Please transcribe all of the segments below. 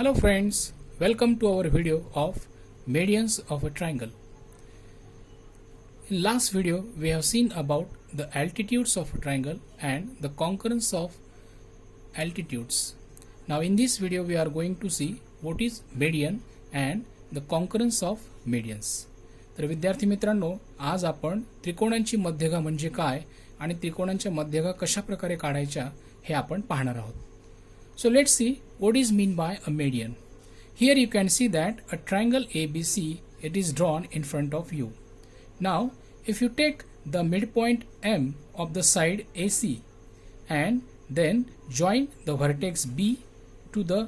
Hello friends, welcome to our video of medians of a triangle. In last video we have seen about the altitudes of a triangle and the concurrence of altitudes. Now in this video we are going to see what is median and the concurrence of medians. तर विद्यार्थी मित्रांनो, आज आपण त्रिकोणांची मध्यगा म्हणजे काय आणि त्रिकोणांच्या मध्यगा कशा प्रकारे काढायच्या हे आपण पाहणार आहोत. So let's see what is mean by a median. Here you can see that a triangle ABC, it is drawn in front of you. Now if you take the midpoint M of the side AC and then join the vertex B to the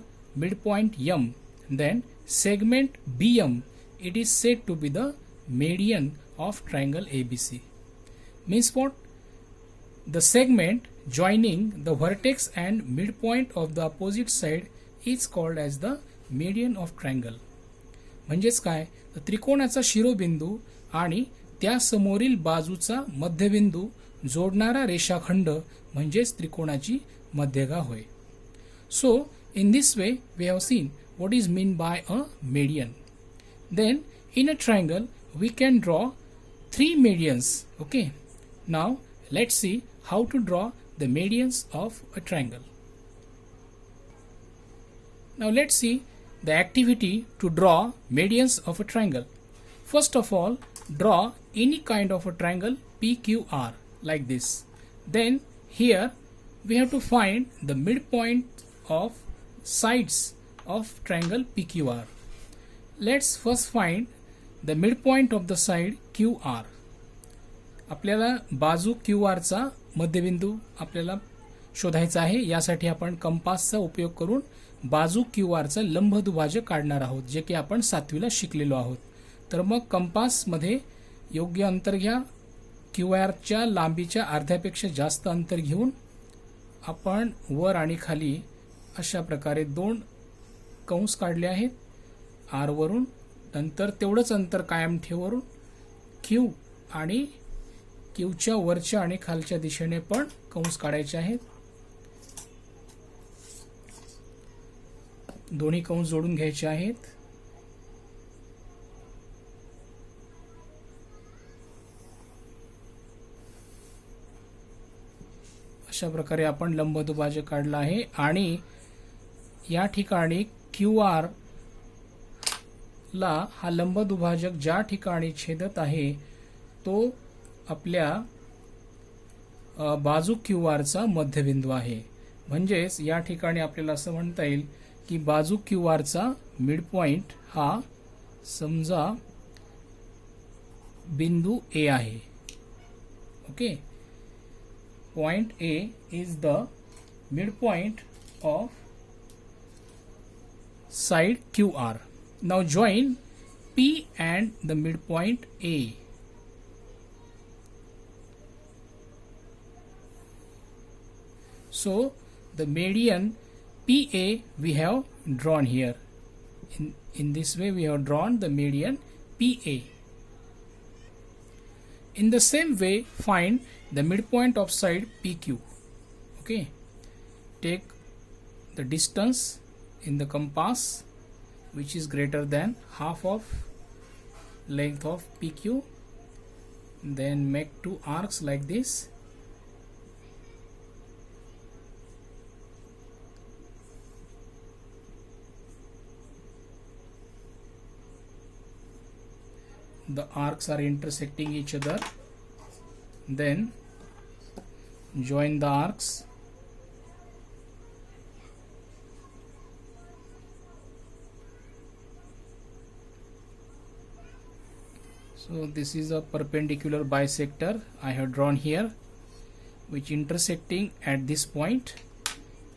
midpoint M, then segment BM, it is said to be the median of triangle ABC. Means what? The segment joining the vertex and midpoint of the opposite side is called as the median of triangle. म्हणजेच काय, तर त्रिकोणाचा शिरोबिंदू आणि त्या समोरील बाजूचा मध्यबिंदू जोडणारा रेषाखंड म्हणजेच त्रिकोणाची मध्यगा होय. So in this way we have seen what is meant by a median. Then in a triangle we can draw three medians. Okay, now let's see how to draw the medians of a triangle. Now let's see the activity to draw medians of a triangle. First of all, draw any kind of a triangle PQR like this. Then here we have to find the midpoint of sides of triangle PQR. Let's first find the midpoint of the side QR. आपल्याला बाजू QR चा मध्यबिंदू आपल्याला शोधायचा आहे. यासाठी आपण कंपासचा उपयोग करून बाजू QR चा लंबदुभाजक काढणार आहोत, जे की आपण 7वीला शिकलेलो आहोत. तर मग कंपास मध्ये योग्य अंतर घ्या. QR च्या लांबीच्या अर्ध्यापेक्षा जास्त अंतर घेऊन आपण वर आणि खाली अशा प्रकारे दोन कंस काढले आहेत R वरून. नंतर तेवढंच अंतर कायम ठेवून Q आणि Q च्या वरच्या आणि खालच्या दिशेने पण कंस काढायचे आहेत. दोन्ही कंस जोडून घ्यायचे आहेत. अशा प्रकारे आपण लंबदुभाजक काढला आहे आणि या ठिकाणी QR ला हा लंबदुभाजक ज्या ठिकाणी छेदत आहे तो आपल्या बाजू QR चा मध्यबिंदू आहे. म्हणजेच या ठिकाणी आपल्याला असं म्हणता येईल की बाजू QR चा मिडपॉइंट हा समजा बिंदू A आहे. Okay, point A is the midpoint of side QR. Now join P and the midpoint A. So the median PA we have drawn here. In this way we have drawn the median PA. In the same way find the midpoint of side PQ. Okay, take the distance in the compass which is greater than half of length of PQ. Then make two arcs like this. The arcs are intersecting each other. Then join the arcs. So this is a perpendicular bisector I have drawn here, which intersecting at this point,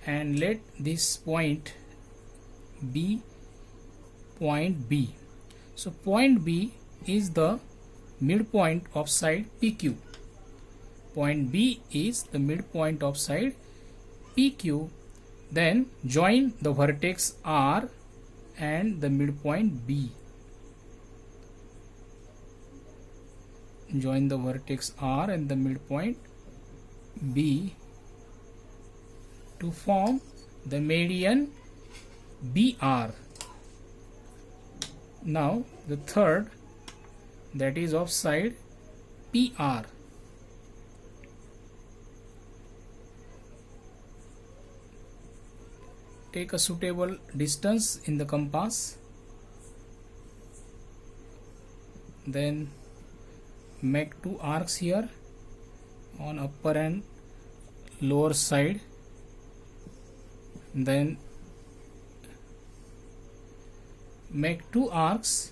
and let this point be point B. So point B is the midpoint of side PQ. Point B is the midpoint of side PQ. Then join the vertex R and the midpoint B. Join the vertex R and the midpoint B to form the median BR. Now the third, that is of side PR. Take a suitable distance in the compass, then make two arcs here on upper and lower side, then make two arcs,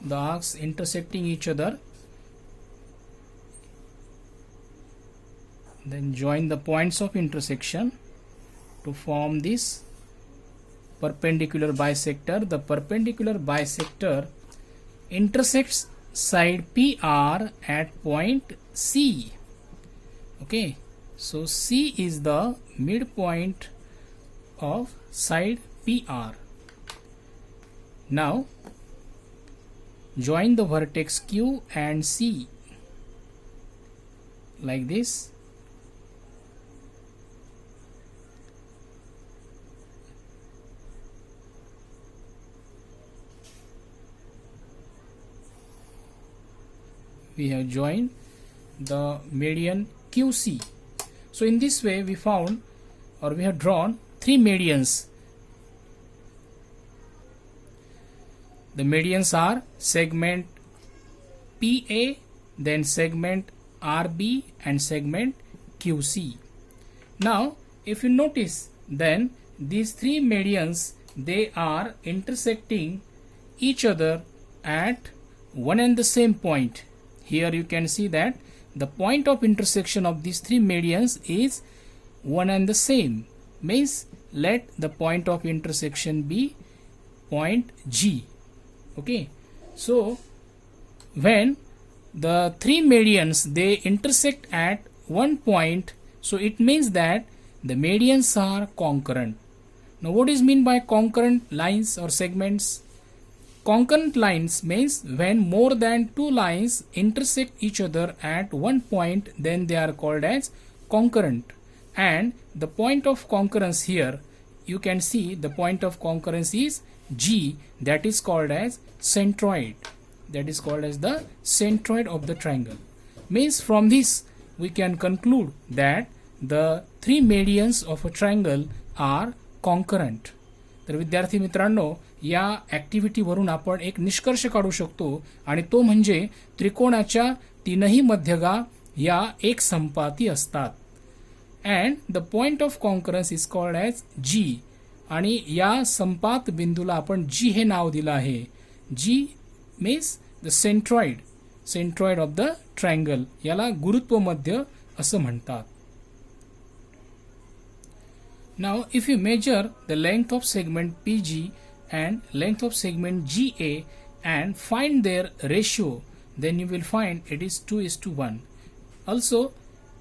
the arcs intersecting each other, then join the points of intersection to form this perpendicular bisector. The perpendicular bisector intersects side PR at point C. Okay, so C is the midpoint of side PR. Now join the vertex Q and C like this. We have joined the median QC. So in this way we found, or we have drawn three medians. The medians are segment PA, then segment RB and segment QC. Now if you notice, then these three medians, they are intersecting each other at one and the same point. Here you can see that the point of intersection of these three medians is one and the same. Means let the point of intersection be point G. Okay, so when the three medians, they intersect at one point, so it means that the medians are concurrent. Now what is mean by concurrent lines or segments? Concurrent lines means when more than two lines intersect each other at one point, then they are called as concurrent. And the point of concurrence here, you can see the point of concurrence is G, that is called as centroid. That is called as the centroid of the triangle. Means from this we can conclude that the three medians of a triangle are concurrent. तर विद्यार्थी मित्रांनो, या ॲक्टिव्हिटीवरून आपण एक निष्कर्ष काढू शकतो आणि तो म्हणजे त्रिकोणाच्या तीनही मध्यगा या एक संपाती असतात. And the point of concurrence is called as G. आणि या संपात बिंदूला आपण जी हे नाव दिलं आहे. G means the centroid of the triangle. याला गुरुत्व मध्य असं म्हणतात. Now if you measure the length of segment PG and length of segment GA and find their ratio, then you will find it is 2:1. Also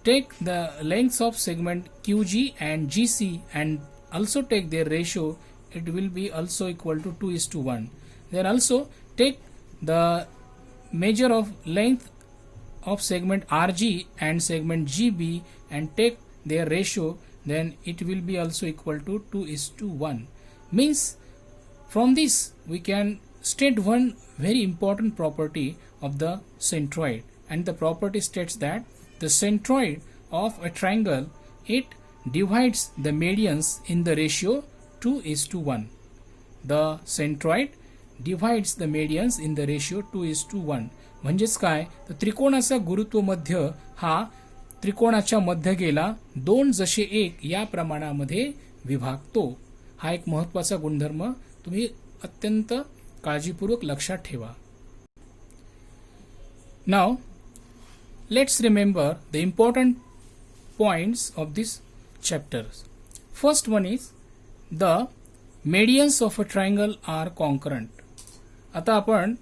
take the lengths of segment QG and GC and also take their ratio, it will be also equal to 2:1. Then also take the measure of length of segment RG and segment GB and take their ratio, then it will be also equal to 2:1. Means from this we can state one very important property of the centroid, and the property states that the centroid of a triangle, it divides the medians in the ratio 2:1. The centroid divides the medians in the ratio 2:1. म्हणजेच काय, तर त्रिकोणाचा गुरुत्व मध्य हा त्रिकोणाच्या मध्यगेला 2:1 या प्रमाणामध्ये विभागतो. हा एक महत्त्वाचा गुणधर्म तुम्ही अत्यंत काळजीपूर्वक लक्षात ठेवा. Now let's remember the important points of this chapter. First one is the medians of a triangle are concurrent. आता आपण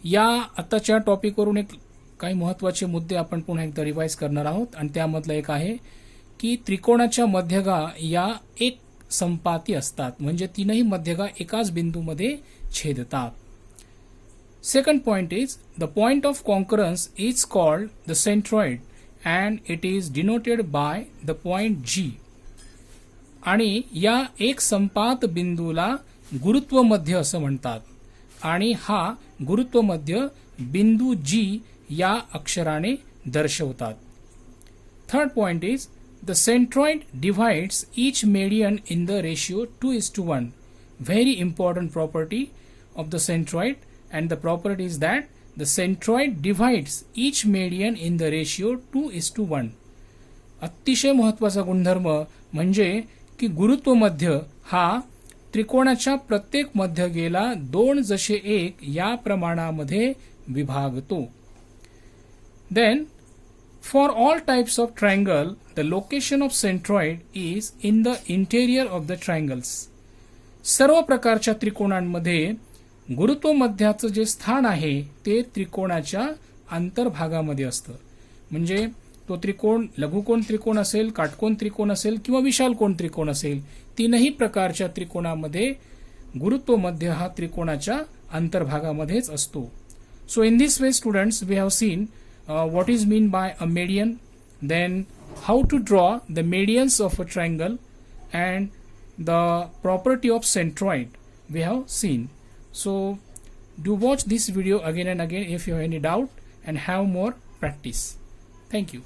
या आताच्या टॉपिकवरून एक काही महत्त्वाचे मुद्दे आपण पुन्हा एकदा रिवाइज करणार आहोत. आणि त्यामधला एक आहे की त्रिकोणाच्या मध्यगा या एक संपाती असतात. म्हणजे तीनही मध्यगा एकाच बिंदूमध्ये छेदतात. Second point is the point of concurrence is called the centroid and it is denoted by the point G. आणि या एक संपात बिंदूला गुरुत्व मध्य असं म्हणतात आणि हा गुरुत्व मध्य बिंदू G या अक्षराने दर्शवतात. Third point is the centroid divides each median in the ratio 2:1. Very important property of the centroid, and the property is that the centroid divides each median in the ratio 2:1. अतिशय महत्वाचा गुणधर्म म्हणजे की गुरुत्व मध्य हा त्रिकोणाच्या प्रत्येक मध्यगेला 2:1 या प्रमाणामध्ये विभागतो. Then for all types of triangle, the location of centroid is in the interior of the triangles. सर्व प्रकारच्या त्रिकोणांमध्ये गुरुत्व मध्याचं जे स्थान आहे ते त्रिकोणाच्या अंतर्भागामध्ये असतं. म्हणजे तो त्रिकोण लघुकोन त्रिकोण असेल, काटकोन त्रिकोण असेल किंवा विशालकोन त्रिकोण असेल, तीनही प्रकारच्या त्रिकोणामध्ये गुरुत्व मध्य हा त्रिकोणाच्या अंतर्भागामध्येच असतो. So in this way students we have seen what is mean by a median, then how to draw the medians of a triangle, and the property of centroid we have seen. So do watch this video again and again if you have any doubt and have more practice. Thank you.